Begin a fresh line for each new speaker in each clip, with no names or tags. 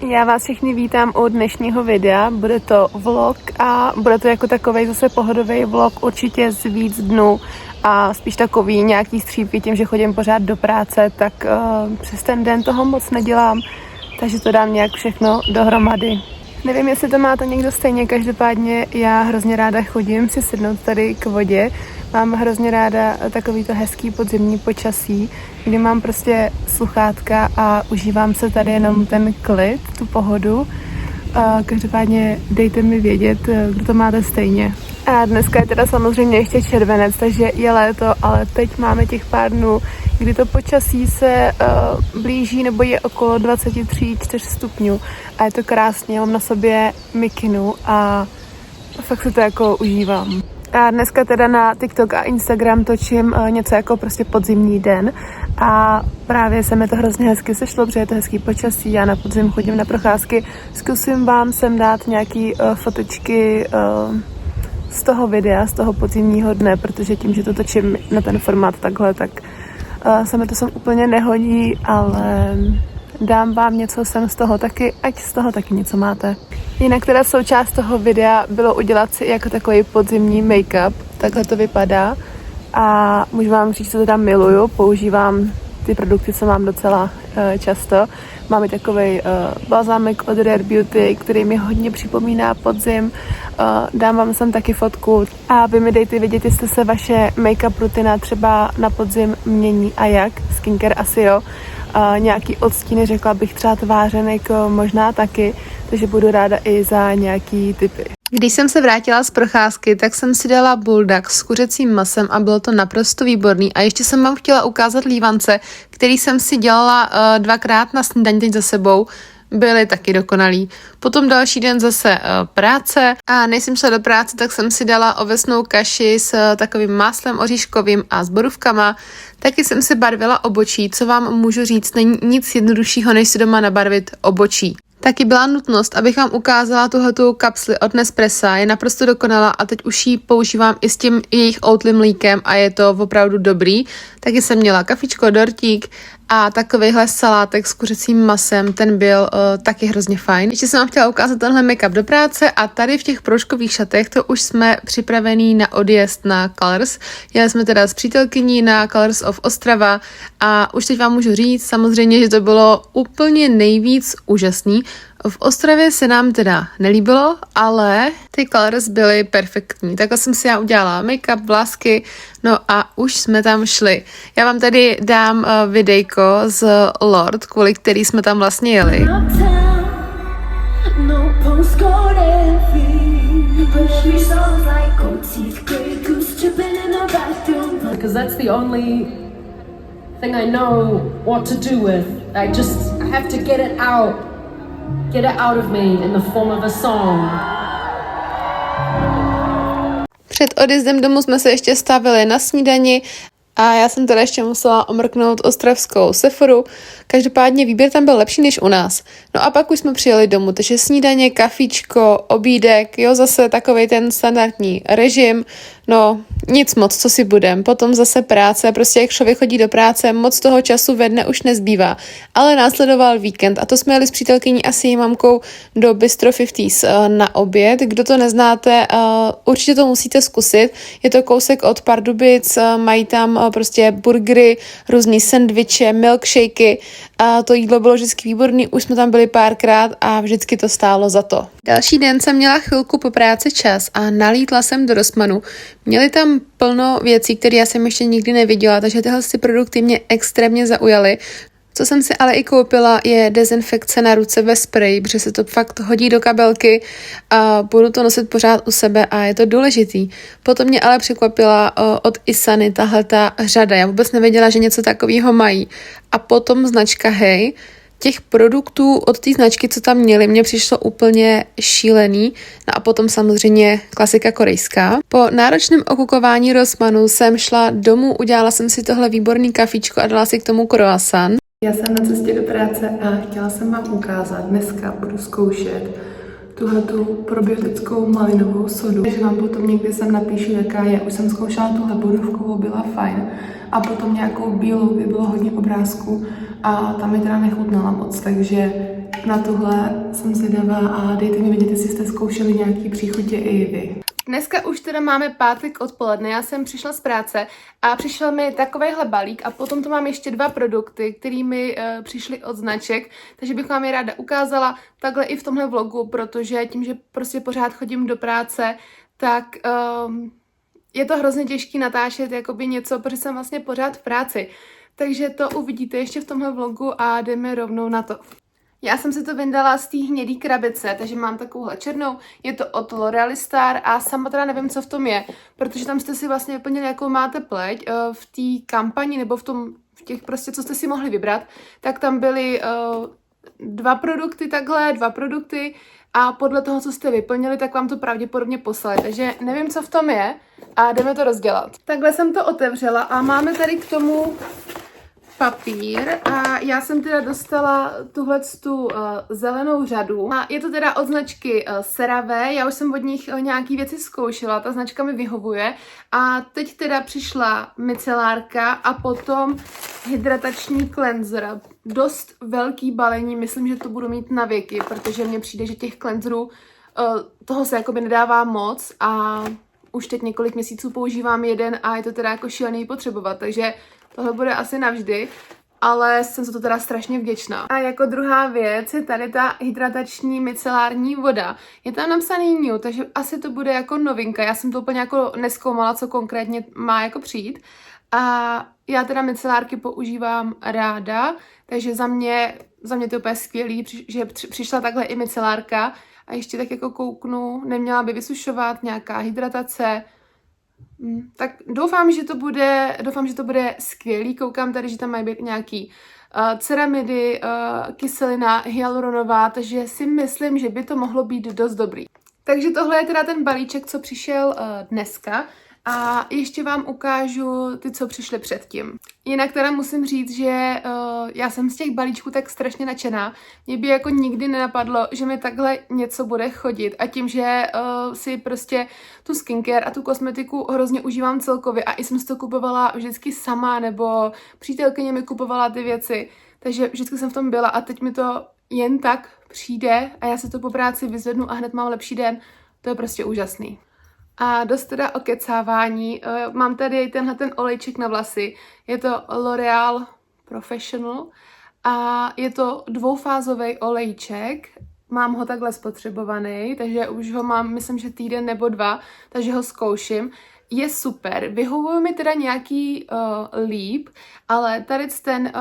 Já vás všechny vítám u dnešního videa, bude to vlog a bude to jako takovej zase pohodový vlog určitě z víc dnů a spíš takový nějaký střípky tím, že chodím pořád do práce, tak přes ten den toho moc nedělám, takže to dám nějak všechno dohromady. Nevím, jestli to máte někdo stejně, každopádně já hrozně ráda chodím si sednout tady k vodě. Mám hrozně ráda takovýto hezký podzimní počasí, kdy mám prostě sluchátka a užívám se tady jenom ten klid, tu pohodu. Každopádně dejte mi vědět, kdo to máte stejně. A dneska je teda samozřejmě ještě červenec, takže je léto, ale teď máme těch pár dnů, kdy to počasí se blíží nebo je okolo 23-4 stupňů a je to krásně, mám na sobě mikinu a fakt se to jako užívám. A dneska teda na TikTok a Instagram točím něco jako prostě podzimní den a právě se mi to hrozně hezky sešlo, protože je to hezký počasí, já na podzim chodím na procházky, zkusím vám sem dát nějaký fotočky z toho videa, z toho podzimního dne, protože tím, že to točím na ten formát takhle, tak se mi to sem úplně nehodí, ale dám vám něco sem z toho taky, ať z toho taky něco máte. Jinak teda součást toho videa bylo udělat si jako takový podzimní make-up, takhle to vypadá a můžu vám říct, co teda miluju, používám ty produkty, co mám docela často. Máme takovej balzámek od Rare Beauty, který mi hodně připomíná podzim. Dám vám sem taky fotku a vy mi dejte vědět, jestli se vaše make-up rutina třeba na podzim mění a jak. Skincare asi jo. Nějaký odstíny, řekla bych třeba tvářenek možná taky, takže budu ráda i za nějaký tipy. Když jsem se vrátila z procházky, tak jsem si dala buldak s kuřecím masem a bylo to naprosto výborný. A ještě jsem vám chtěla ukázat lívance, který jsem si dělala dvakrát na snídaní teď za sebou. Byly taky dokonalý. Potom další den zase práce a než jsem šla do práce, tak jsem si dala ovesnou kaši s takovým máslem oříškovým a s borůvkama. Taky jsem si barvila obočí, co vám můžu říct, není nic jednoduššího, než si doma nabarvit obočí. Taky byla nutnost, abych vám ukázala tuhletu kapsli od Nespressa, je naprosto dokonalá a teď už ji používám i s tím jejich Oatly mlíkem a je to opravdu dobrý. Taky jsem měla kafičko, dortík a takovejhle salátek s kuřecím masem, ten byl taky hrozně fajn. Ještě jsem vám chtěla ukázat tenhle make-up do práce a tady v těch proužkových šatech to už jsme připravení na odjezd na Colors. Jeli jsme teda s přítelkyní na Colors of Ostrava a už teď vám můžu říct samozřejmě, že to bylo úplně nejvíc úžasný. V Ostravě se nám teda nelíbilo, ale ty Colors byly perfektní. Takhle jsem si já udělala make-up, vlásky, no a už jsme tam šli. Já vám tady dám videjko z Lord, kvůli který jsme tam vlastně jeli.
Because that's the only thing I know what to do with. I have to get it out. Get it out of me in the form of a song.
Před odjezdem domů jsme se ještě stavili na snídani a já jsem teda ještě musela omrknout ostravskou Sephoru. Každopádně výběr tam byl lepší než u nás. No a pak už jsme přijeli domů, takže snídaně, kafíčko, obídek, jo, zase takovej ten standardní režim. No, nic moc, co si budem. Potom zase práce, prostě jak člověk chodí do práce, moc toho času ve dne už nezbývá. Ale následoval víkend a to jsme jeli s přítelkyní a s její mamkou do Bistro 50s na oběd. Kdo to neznáte, určitě to musíte zkusit. Je to kousek od Pardubic, mají tam prostě burgery, různý sendviče, milkshakey. A to jídlo bylo vždycky výborný, už jsme tam byli párkrát a vždycky to stálo za to. Další den jsem měla chvilku po práci čas a nalítla jsem do Rossmannu. Měli tam plno věcí, které já jsem ještě nikdy neviděla, takže tyhle produkty mě extrémně zaujaly. Co jsem si ale i koupila, je dezinfekce na ruce ve spreji, protože se to fakt hodí do kabelky a budu to nosit pořád u sebe a je to důležitý. Potom mě ale překvapila od Isany tahleta řada, já vůbec nevěděla, že něco takového mají. A potom značka Hey. Těch produktů od té značky, co tam měli, mě přišlo úplně šílený. No a potom samozřejmě klasika korejská. Po náročném okukování Rossmannu jsem šla domů, udělala jsem si tohle výborný kafičko a dala si k tomu croissant. Já jsem na cestě do práce a chtěla jsem vám ukázat, dneska budu zkoušet tuhletu probiotickou malinovou sodu. Takže vám potom někdy sem napíšu, jaká je. Už jsem zkoušela tuhle borůvkovou, byla fajn. A potom nějakou bílou, kde bylo hodně obrázků a tam mi teda nechutnala moc, takže Na tohle jsem zvědavá a dejte mi vědět, jestli jste zkoušeli nějaký příchutě i vy. Dneska už teda máme pátek odpoledne, já jsem přišla z práce a přišel mi takovejhle balík a potom tu mám ještě 2 produkty, které mi přišly od značek, takže bych vám je ráda ukázala takhle i v tomhle vlogu, protože tím, že prostě pořád chodím do práce, tak je to hrozně těžký natáčet jakoby něco, protože jsem vlastně pořád v práci. Takže to uvidíte ještě v tomhle vlogu a jdeme rovnou na to. Já jsem si to vyndala z té hnědý krabice, takže mám takovouhle černou, je to od L'Oréal Star a sama teda nevím, co v tom je, protože tam jste si vlastně vyplnili, jakou máte pleť, v té kampani nebo v těch prostě, co jste si mohli vybrat, tak tam byly 2 produkty a podle toho, co jste vyplnili, tak vám to pravděpodobně poslali, takže nevím, co v tom je a jdeme to rozdělat. Takhle jsem to otevřela a máme tady k tomu papír a já jsem teda dostala tuhletu zelenou řadu a je to teda od značky CeraVe, já už jsem od nich nějaký věci zkoušela, ta značka mi vyhovuje a teď teda přišla micelárka a potom hydratační cleanser, dost velký balení, myslím, že to budu mít na věky, protože mně přijde, že těch cleanserů toho se jakoby nedává moc a už teď několik měsíců používám jeden a je to teda jako šílený potřebovat, takže tohle bude asi navždy, ale jsem za to teda strašně vděčná. A jako druhá věc je tady ta hydratační micelární voda. Je tam napsaný new, takže asi to bude jako novinka. Já jsem to úplně jako nezkoumala, co konkrétně má jako přijít. A já teda micelárky používám ráda, takže za mě to je úplně skvělý, že přišla takhle i micelárka a ještě tak jako kouknu, neměla by vysušovat, nějaká hydratace. Tak doufám, že to bude skvělý. Koukám tady, že tam mají být nějaký ceramidy, kyselina hyaluronová, takže si myslím, že by to mohlo být dost dobrý. Takže tohle je teda ten balíček, co přišel dneska. A ještě vám ukážu ty, co přišly předtím. Jinak teda musím říct, že já jsem z těch balíčků tak strašně nadšená. Mě by jako nikdy nenapadlo, že mi takhle něco bude chodit. A tím, že si prostě tu skincare a tu kosmetiku hrozně užívám celkově a i jsem si to kupovala vždycky sama, nebo přítelkyně mi kupovala ty věci. Takže vždycky jsem v tom byla a teď mi to jen tak přijde a já se to po práci vyzvednu a hned mám lepší den. To je prostě úžasný. A dost teda o kecávání. Mám tady tenhle ten olejček na vlasy. Je to L'Oréal Professional a je to 2fázový olejček. Mám ho takhle spotřebovaný, takže už ho mám, myslím, že týden nebo 2, takže ho zkouším. Je super. Vyhovuje mi teda nějaký líp, ale tady ten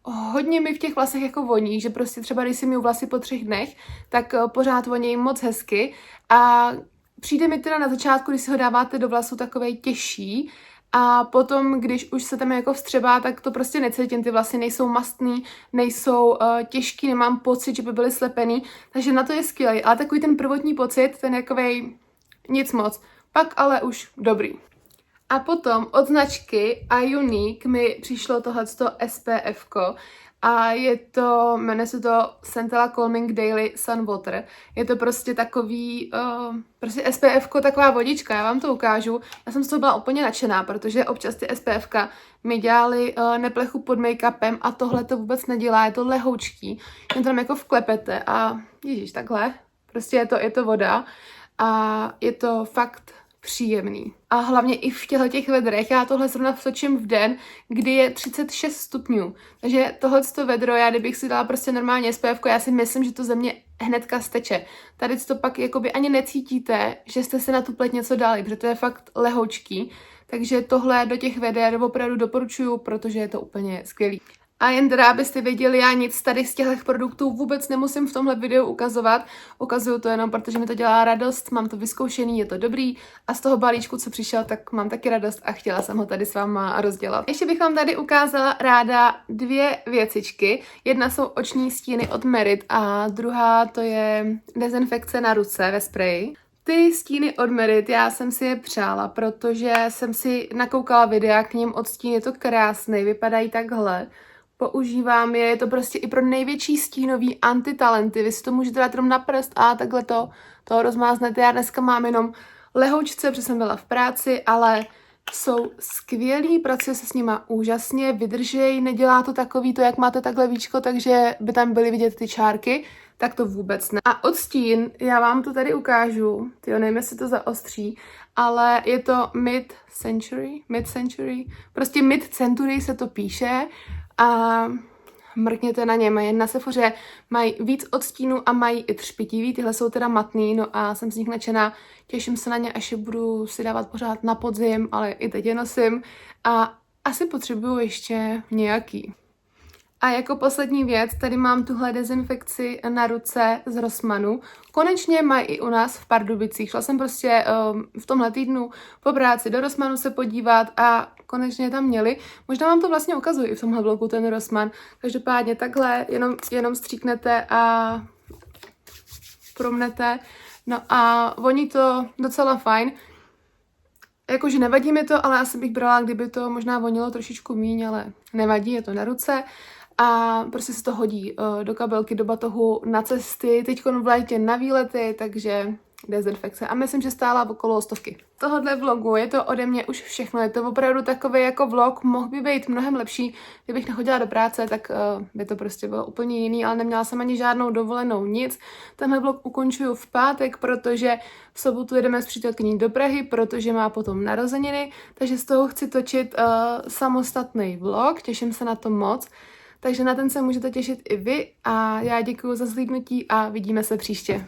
hodně mi v těch vlasech jako voní, že prostě třeba když si myju vlasy po 3 dnech, tak pořád voní moc hezky a přijde mi teda na začátku, když si ho dáváte do vlasů, takovej těžší a potom, když už se tam jako vstřebá, tak to prostě necítím, ty vlasy nejsou mastný, nejsou těžký, nemám pocit, že by byly slepený, takže na to je skvělý, ale takový ten prvotní pocit, ten jakovej nic moc, pak ale už dobrý. A potom od značky iUnique mi přišlo tohleto SPF-ko, a jmenuje se to Centella Calming Daily Sun Water. Je to prostě takový, prostě SPF-ko, taková vodička, já vám to ukážu. Já jsem z toho byla úplně nadšená, protože občas ty SPF-ka mi dělaly neplechu pod make-upem a tohle to vůbec nedělá, je to lehoučký. Jen to tam jako vklepete a ježiš, takhle, prostě je to voda a je to fakt příjemný. A hlavně i v těch vedrech, já tohle zrovna vtočím v den, kdy je 36 stupňů. Takže tohleto vedro, já kdybych si dala prostě normálně SPF, já si myslím, že to ze mě hnedka steče. Tady to pak jakoby ani necítíte, že jste se na tu pleť něco dali, protože to je fakt lehoučký. Takže tohle do těch veder opravdu doporučuju, protože je to úplně skvělý. A jen teda, abyste věděli, já nic tady z těchto produktů vůbec nemusím v tomhle videu ukazovat. Ukazuju to jenom, protože mi to dělá radost, mám to vyzkoušený, je to dobrý a z toho balíčku, co přišel, tak mám taky radost a chtěla jsem ho tady s váma rozdělat. Ještě bych vám tady ukázala ráda 2 věcičky. Jedna jsou oční stíny od Merit a druhá to je dezinfekce na ruce ve spreji. Ty stíny od Merit, já jsem si je přála, protože jsem si nakoukala videa k ním od stín, je to krásný, vypadají takhle. Používám je to prostě i pro největší stínový antitalenty. Vy si to můžete dát jenom na prst a takhle to rozmáznete. Já dneska mám jenom lehoučce, protože jsem byla v práci, ale jsou skvělí, pracuje se s nima úžasně, vydržej, nedělá to takový to, jak máte takhle víčko, takže by tam byly vidět ty čárky. tak to vůbec ne. A odstín, já vám to tady ukážu, tyjo, nevím, jestli to zaostří, ale je to mid-century, prostě mid-century se to píše a mrkněte na ně, mají na Sephoře, mají víc odstínů a mají i třpitivý, tyhle jsou teda matný, no a jsem z nich nadšená, těším se na ně, až je budu si dávat pořád na podzim, ale i teď je nosím a asi potřebuju ještě nějaký. A jako poslední věc, tady mám tuhle dezinfekci na ruce z Rossmannu. Konečně mají i u nás v Pardubicích. Šla jsem prostě v tomhle týdnu po práci do Rossmannu se podívat a konečně tam měli. Možná vám to vlastně ukazuji i v tomhle vlogu, ten Rossmann. Každopádně takhle jenom stříknete a promnete. No a voní to docela fajn. Jakože nevadí mi to, ale asi bych brala, kdyby to možná vonilo trošičku míň, ale nevadí, je to na ruce. A prostě se to hodí do kabelky, do batohu, na cesty, teď v létě na výlety, takže dezinfekce. A myslím, že stála okolo 100. Tohodle vlogu je to ode mě už všechno. Je to opravdu takový jako vlog, mohl by být mnohem lepší. Kdybych nechodila do práce, tak by to prostě bylo úplně jiný, ale neměla jsem ani žádnou dovolenou, nic. Tenhle vlog ukončuju v pátek, protože v sobotu jedeme s přítelkyní do Prahy, protože má potom narozeniny, takže z toho chci točit samostatný vlog, těším se na to moc. Takže na ten se můžete těšit i vy a já děkuji za zhlídnutí a vidíme se příště.